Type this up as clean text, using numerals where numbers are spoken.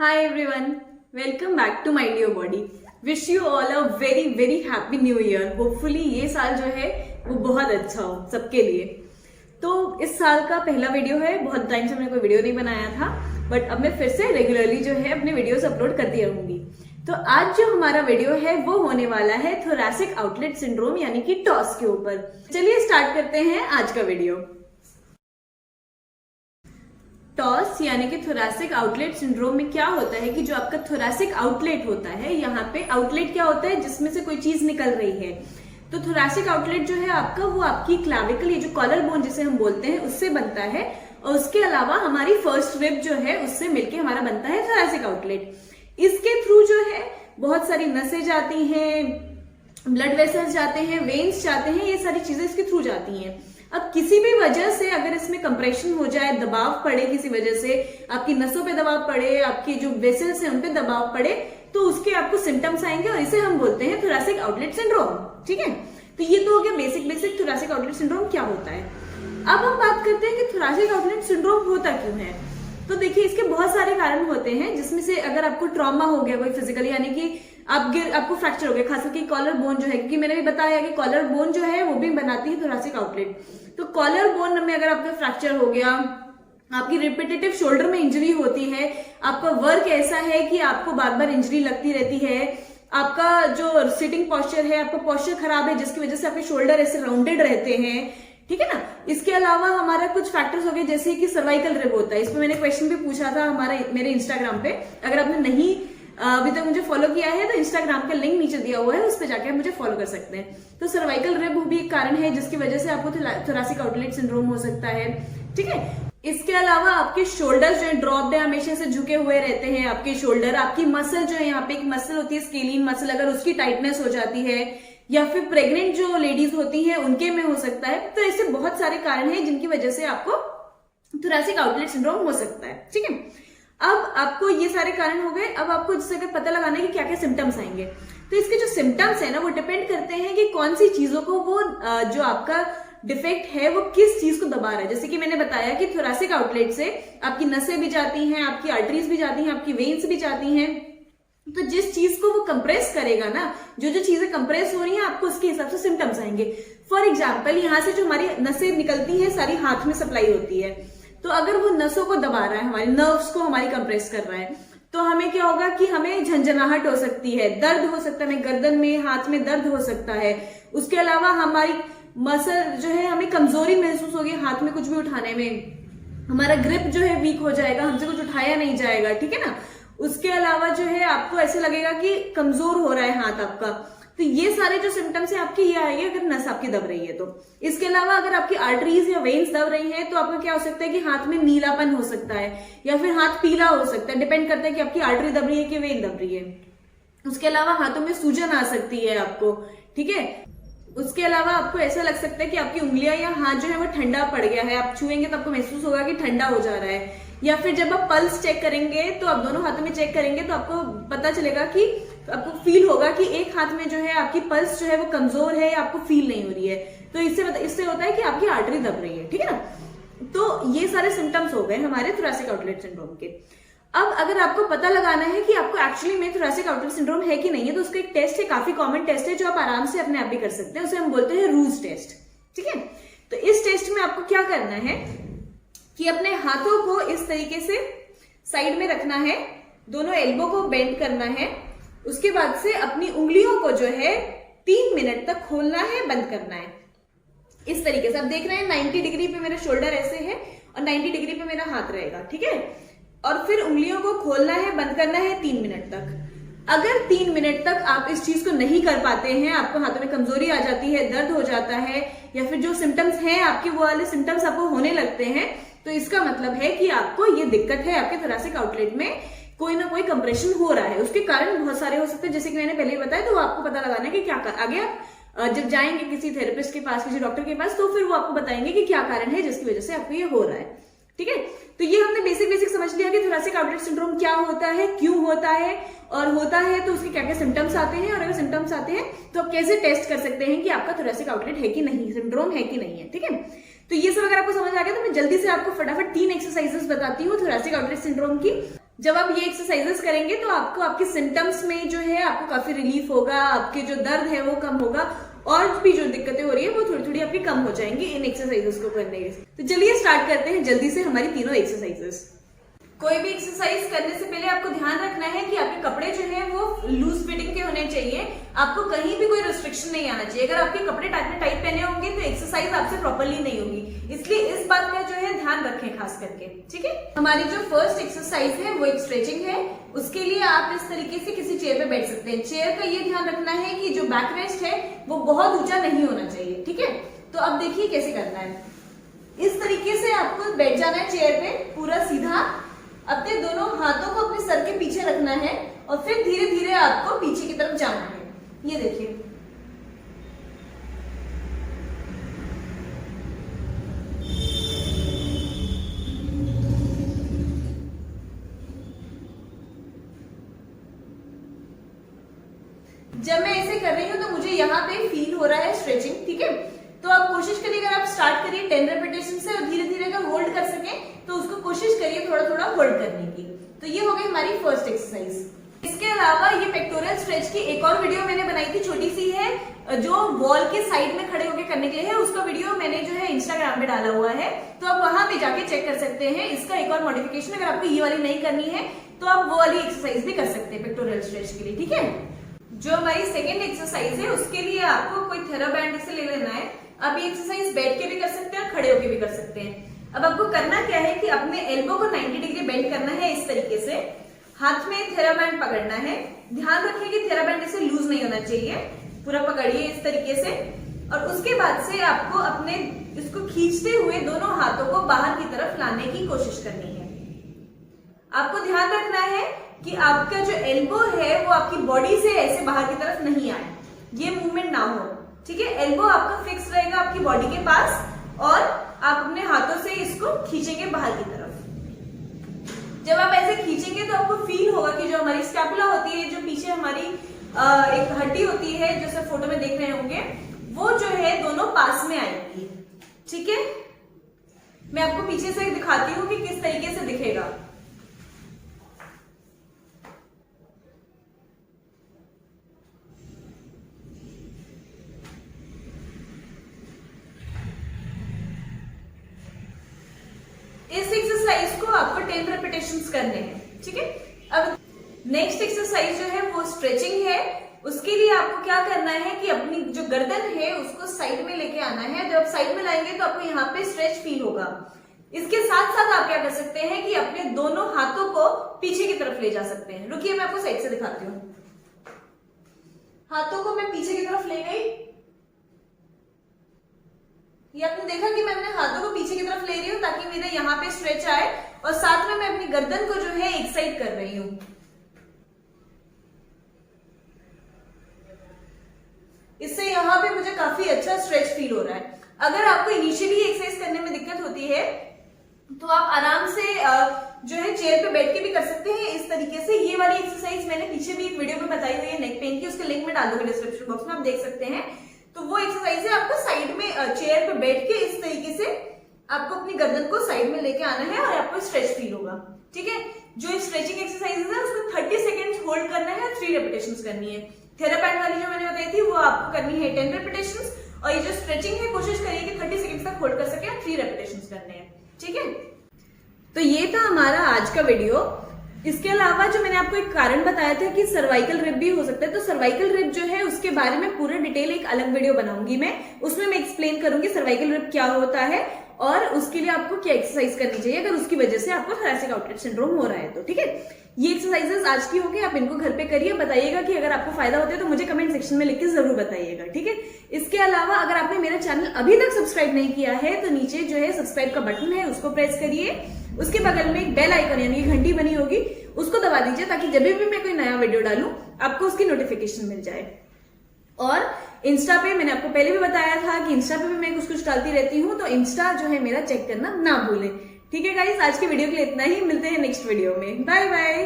Hi everyone, welcome back to Mind Your Body. Wish you all a very happy new year. Hopefully ये साल जो है वो बहुत अच्छा हो सबके लिए. तो इस साल का पहला वीडियो है. बहुत टाइम से मैंने कोई वीडियो नहीं बनाया था, बट अब मैं फिर से रेगुलरली जो है अपने वीडियोस अपलोड करती रहूंगी. तो आज जो हमारा वीडियो है वो होने वाला है थोरैसिक आउटलेट सिंड्रोम यानी कि टॉस के ऊपर. चलिए स्टार्ट करते हैं आज का वीडियो. टॉस यानी कि थोरैसिक आउटलेट सिंड्रोम में क्या होता है कि जो आपका थोरैसिक आउटलेट होता है, यहाँ पे आउटलेट क्या होता है जिसमें से कोई चीज निकल रही है. तो थोरैसिक आउटलेट जो है आपका वो आपकी क्लैविकल, ये जो कॉलर बोन जिसे हम बोलते हैं, उससे बनता है. और उसके अलावा हमारी फर्स्ट रिब जो है उससे मिलके हमारा बनता है थोरैसिक आउटलेट. इसके थ्रू जो है बहुत सारी नसें जाती हैं, ब्लड वेसल्स जाते हैं, वेन्स जाते हैं, ये सारी चीजें इसके थ्रू जाती हैं. अब किसी भी वजह से अगर इसमें कंप्रेशन हो जाए, दबाव पड़े, किसी वजह से आपकी नसों पे दबाव पड़े, आपकी जो वेसल्स हैं उन पे दबाव पड़े, तो उसके आपको सिम्टम्स आएंगे और इसे हम बोलते हैं थोरैसिक आउटलेट सिंड्रोम. ठीक है, तो ये तो हो गया बेसिक थोरैसिक आउटलेट सिंड्रोम क्या होता है. अब हम बात करते हैं कि थोरैसिक आउटलेट सिंड्रोम होता क्यों है. तो देखिए इसके बहुत सारे कारण होते हैं, जिसमें से अगर आपको ट्रॉमा हो गया कोई फिजिकली, यानी कि आपको फ्रैक्चर हो गया, खास करके कॉलर बोन जो है, क्योंकि मैंने भी बताया कि कॉलर बोन जो है वो भी बनाती है थोरैसिक आउटलेट. तो कॉलर बोन में अगर आपका फ्रैक्चर हो गया, आपकी रिपीटेटिव शोल्डर में इंजरी होती है, आपका वर्क ऐसा है कि आपको बार बार इंजरी लगती रहती है, आपका जो सिटिंग पॉस्चर है, आपका पॉस्चर खराब है जिसकी वजह से आपके शोल्डर ऐसे राउंडेड रहते हैं. ठीक है ना. इसके अलावा हमारा कुछ फैक्टर्स हो गए, जैसे कि सर्वाइकल रिब होता है. इसमें मैंने क्वेश्चन भी पूछा था मेरे इंस्टाग्राम पे. अगर आपने नहीं अभी तक मुझे फॉलो किया है तो इंस्टाग्राम का लिंक नीचे दिया हुआ है, उस पर जाकर मुझे फॉलो कर सकते हैं. तो सर्वाइकल रिब भी एक कारण है जिसकी वजह से आपको थोरैसिक आउटलेट सिंड्रोम हो सकता है. ठीक है. इसके अलावा आपके शोल्डर्स जो है ड्रॉप्ड है, हमेशा से झुके हुए रहते हैं आपके शोल्डर. आपकी मसल जो है, यहाँ पे एक मसल होती है स्केलिन मसल, अगर उसकी टाइटनेस हो जाती है, या फिर प्रेग्नेंट जो लेडीज होती हैं उनके में हो सकता है. तो ऐसे बहुत सारे कारण हैं जिनकी वजह से आपको थोरैसिक आउटलेट सिंड्रोम हो सकता है. ठीक है. अब आपको ये सारे कारण हो गए. अब आपको जिससे अगर पता लगाना है कि क्या क्या सिम्टम्स आएंगे, तो इसके जो सिम्टम्स है ना वो डिपेंड करते हैं कि कौन सी चीजों को वो जो आपका डिफेक्ट है वो किस चीज को दबा रहा है. जैसे कि मैंने बताया कि थोरैसिक आउटलेट से आपकी नसें भी जाती हैं, आपकी आर्टरीज भी जाती हैं, आपकी वेन्स भी जाती हैं. तो जिस चीज को वो कंप्रेस करेगा ना, जो चीजें कंप्रेस हो रही हैं, आपको उसके हिसाब से सिम्टम्स आएंगे. फॉर एग्जाम्पल, यहाँ से जो हमारी नसें निकलती हैं सारी हाथ में सप्लाई होती है. तो अगर वो नसों को दबा रहा है, हमारी नर्व्स को हमारी कंप्रेस कर रहा है, तो हमें क्या होगा कि हमें झंझनाहट हो सकती है, दर्द हो सकता है, हमें गर्दन में, हाथ में दर्द हो सकता है. उसके अलावा हमारी मसल जो है, हमें कमजोरी महसूस होगी हाथ में कुछ भी उठाने में, हमारा ग्रिप जो है वीक हो जाएगा, हमसे कुछ उठाया नहीं जाएगा. ठीक है ना. उसके अलावा जो है आपको ऐसे लगेगा कि कमजोर हो रहा है हाथ आपका. तो ये सारे जो सिम्टम्स है आपके ये आएंगे अगर नस आपकी दब रही है तो. इसके अलावा अगर आपकी आर्टरीज या वेन्स दब रही है तो आपका क्या हो सकता है कि हाथ में नीलापन हो सकता है, या फिर हाथ पीला हो सकता है. डिपेंड करता है कि आपकी आर्टरी दब रही है कि वेन दब रही है. उसके अलावा हाथों में सूजन आ सकती है आपको. ठीक है. उसके अलावा आपको ऐसा लग सकता है कि आपकी उंगलियां या हाथ जो है वो ठंडा पड़ गया है, आप छुएंगे तो आपको महसूस होगा कि ठंडा हो जा रहा है. या फिर जब आप पल्स चेक करेंगे तो आप दोनों हाथों में चेक करेंगे तो आपको पता चलेगा कि आपको फील होगा कि एक हाथ में जो है आपकी पल्स जो है वो कमजोर है या आपको फील नहीं हो रही है. तो इससे होता है कि आपकी आर्टरी दब रही है. ठीक है ना. तो ये सारे सिम्टम्स हो गए हमारे थोरैसिक आउटलेट सिंड्रोम के. अब अगर आपको पता लगाना है कि आपको एक्चुअली में थोरैसिक आउटलेट सिंड्रोम है कि नहीं है, तो उसका एक टेस्ट है, काफी कॉमन टेस्ट है जो आप आराम से अपने आप भी कर सकते हैं. उसे हम बोलते हैं रूज टेस्ट. ठीक है. तो इस टेस्ट में आपको क्या करना है कि अपने हाथों को इस तरीके से साइड में रखना है, दोनों एल्बो को बेंड करना है. उसके बाद से अपनी उंगलियों को जो है 3 मिनट तक खोलना है, बंद करना है. इस तरीके से आप देख रहे हैं 90 डिग्री पे मेरा शोल्डर ऐसे है और 90 डिग्री पे मेरा हाथ रहेगा. ठीक है. और फिर उंगलियों को खोलना है, बंद करना है 3 मिनट तक. अगर 3 मिनट तक आप इस चीज को नहीं कर पाते हैं, आपको हाथों में कमजोरी आ जाती है, दर्द हो जाता है, या फिर जो सिम्टम्स हैं आपके वो वाले सिम्टम्स आपको होने लगते हैं, तो इसका मतलब है कि आपको ये दिक्कत है, आपके थोरैसिक आउटलेट में कोई ना कोई कंप्रेशन हो रहा है. उसके कारण बहुत सारे हो सकते हैं, जैसे कि मैंने पहले बताया. तो आपको पता लगाना है कि क्या आगे आप जब जाएंगे किसी थेरेपिस्ट के पास, किसी डॉक्टर के पास, तो फिर वो आपको बताएंगे कि क्या कारण है जिसकी वजह से आपको ये हो रहा है. ठीक है. तो ये हमने बेसिक समझ लिया कि थोरैसिक आउटलेट सिंड्रोम क्या होता है, क्यों होता है, और होता है तो उसके क्या क्या सिम्टम्स आते हैं, और अगर सिम्टम्स आते हैं तो आप कैसे टेस्ट कर सकते हैं कि आपका थोरैसिक आउटलेट है कि नहीं, सिंड्रोम है कि नहीं है. ठीक है. तो ये सब अगर आपको समझ आ गया तो मैं जल्दी से आपको फटाफट 3 एक्सरसाइजेस बताती हूँ थोरैसिक आउटलेट सिंड्रोम की. जब आप ये एक्सरसाइजेस करेंगे तो आपको आपके सिम्टम्स में जो है आपको काफी रिलीफ होगा, आपके जो दर्द है वो कम होगा, और भी जो दिक्कतें हो रही है वो थोड़ी थोड़ी आपकी कम हो जाएंगी इन एक्सरसाइजेस को करने के। तो चलिए स्टार्ट करते हैं जल्दी से हमारी तीनों एक्सरसाइजेस। कोई भी एक्सरसाइज करने से पहले आपको ध्यान रखना है कि आपके कपड़े जो है वो लूज फिटिंग के होने चाहिए। आपको कहीं भी कोई रिस्ट्रिक्शन नहीं आना चाहिए। अगर आपके कपड़े टाइट पहने होंगे तो एक्सरसाइज आपसे प्रॉपरली नहीं होगी, इसलिए इस बात का जो है ध्यान रखें खास करके, ठीक है। हमारी जो फर्स्ट एक्सरसाइज है वो एक स्ट्रेचिंग है। उसके लिए आप इस तरीके से किसी चेयर पे बैठ सकते हैं। चेयर का ये ध्यान रखना है कि जो बैक रेस्ट है वो बहुत ऊंचा नहीं होना चाहिए, ठीक है। तो अब देखिए कैसे करना है। इस तरीके से आपको बैठ जाना है चेयर पे, पूरा सीधा। अपने दोनों हाथों को अपने सर के पीछे रखना है और फिर धीरे धीरे आपको पीछे की तरफ जाना है। ये देखिए, जब मैं ऐसे कर रही हूं तो मुझे यहाँ पे फील हो रहा है स्ट्रेचिंग, ठीक है। तो आप कोशिश करिए, अगर आप स्टार्ट करिए 10 रेपिटेशन से और धीरे धीरे अगर होल्ड कर सके तो उसको कोशिश करिए थोड़ा थोड़ा होल्ड करने की। तो ये हो गई हमारी फर्स्ट एक्सरसाइज। इसके अलावा ये पेक्टोरियल स्ट्रेच की एक और वीडियो मैंने बनाई थी, छोटी सी है, जो वॉल के साइड में खड़े होकर करने के लिए है। उसका वीडियो मैंने जो है इंस्टाग्राम पे डाला हुआ है, तो आप वहां पे जाके चेक कर सकते हैं। इसका एक और मॉडिफिकेशन, अगर आपको ये वाली नहीं करनी है तो आप वो वाली एक्सरसाइज भी कर सकते हैं पेक्टोरियल स्ट्रेच के लिए, ठीक है। जो हमारी सेकेंड एक्सरसाइज है उसके लिए आपको कोई थेराबैंड से ले लेना है। आप ये एक्सरसाइज बैठ के भी कर सकते हैं और खड़े होके भी कर सकते हैं। अब आपको करना क्या है कि अपने एल्बो को 90 डिग्री बेंड करना है इस तरीके से। हाथ में थेराबैंड पकड़ना है। ध्यान रखिए कि थेराबैंड ऐसे लूज नहीं होना चाहिए, पूरा पकड़िए इस तरीके से। और उसके बाद से आपको अपने इसको खींचते हुए दोनों हाथों को बाहर की तरफ लाने की कोशिश करनी है। आपको ध्यान रखना है कि आपका जो एल्बो है वो आपकी बॉडी से ऐसे बाहर की तरफ नहीं आए, ये मूवमेंट ना हो, ठीक है। एल्बो आपका फिक्स रहेगा आपकी बॉडी के पास और आप अपने हाथों से इसको खींचेंगे बाहर की तरफ। जब आप ऐसे खींचेंगे तो आपको फील होगा कि जो हमारी स्कैपुला होती है, जो पीछे हमारी एक हड्डी होती है, जो सब फोटो में देख रहे होंगे, वो जो है दोनों पास में आएगी, ठीक है। मैं आपको पीछे से दिखाती हूँ कि किस तरीके से दिखेगा। इस एक्सरसाइज को आपको 10 रेपिटेशंस करने हैं, ठीक है। अब नेक्स्ट एक्सरसाइज जो है वो स्ट्रेचिंग है। उसके लिए आपको क्या करना है कि अपनी जो गर्दन है उसको साइड में लेके आना है। जब आप साइड में लाएंगे तो आपको यहाँ पे स्ट्रेच फील होगा। इसके साथ साथ आप क्या कर सकते हैं कि अपने दोनों हाथों को पीछे की तरफ ले जा सकते हैं। रुकिए, मैं आपको साइड से दिखाती हूँ। हाथों को मैं पीछे की तरफ ले गई, ये आपने देखा कि मैं अपने हाथों को पीछे की तरफ ले रही हूं ताकि मेरे यहाँ पे स्ट्रेच आए, और साथ में मैं अपनी गर्दन को जो है एक साइड कर रही हूं। इससे यहाँ पे मुझे काफी अच्छा स्ट्रेच फील हो रहा है। अगर आपको इनिशियली एक्सरसाइज करने में दिक्कत होती है तो आप आराम से जो है चेयर पे बैठ के भी कर सकते हैं इस तरीके से। ये वाली एक्सरसाइज मैंने पीछे भी एक वीडियो में बताई हुई है नेक पेन की, उसका लिंक मैं डाल दूंगी डिस्क्रिप्शन बॉक्स में, आप देख सकते हैं। तो वो एक्सरसाइज है, आपको साइड में चेयर पे बैठ के इस तरीके से आपको अपनी गर्दन को साइड में लेके आना है और आपको स्ट्रेच फील होगा, ठीक है। जो स्ट्रेचिंग एक्सरसाइज है उसको 30 सेकेंड होल्ड करना है, 3 रेपिटेशंस करनी है। थेराबैंड वाली जो मैंने बताई थी वो आपको करनी है 10 रेपिटेशंस, और ये जो स्ट्रेचिंग है कोशिश करिए कि 30 सेकेंड तक होल्ड कर सके, 3 रेपिटेशंस करने हैं, ठीक है। तो ये था हमारा आज का वीडियो। इसके अलावा जो मैंने आपको एक कारण बताया था कि सर्वाइकल रिब भी हो सकता है, तो सर्वाइकल रिब जो है उसके बारे में पूरा डिटेल एक अलग वीडियो बनाऊंगी मैं। उसमें मैं एक्सप्लेन करूंगी सर्वाइकल रिब क्या होता है और उसके लिए आपको क्या एक्सरसाइज करनी चाहिए अगर उसकी वजह से आपको थोरैसिक आउटलेट सिंड्रोम हो रहा है तो, ठीक है। ये एक्सरसाइजेस आज की होगी, आप इनको घर पे करिए, बताइएगा कि अगर आपको फायदा होता है तो मुझे कमेंट सेक्शन में लिख के जरूर बताइएगा, ठीक है। इसके अलावा अगर आपने मेरा चैनल अभी तक सब्सक्राइब नहीं किया है तो नीचे जो है सब्सक्राइब का बटन है उसको प्रेस करिए। उसके बगल में एक बेल आइकन यानी घंटी बनी होगी, उसको दबा दीजिए ताकि जब भी मैं कोई नया वीडियो डालूं आपको उसकी नोटिफिकेशन मिल जाए। और इंस्टा पे मैंने आपको पहले भी बताया था कि इंस्टा पे भी मैं कुछ कुछ डालती रहती हूँ, तो इंस्टा जो है मेरा चेक करना ना भूलें, ठीक है गाइस। आज की वीडियो के लिए इतना ही, मिलते हैं नेक्स्ट वीडियो में, बाय बाय।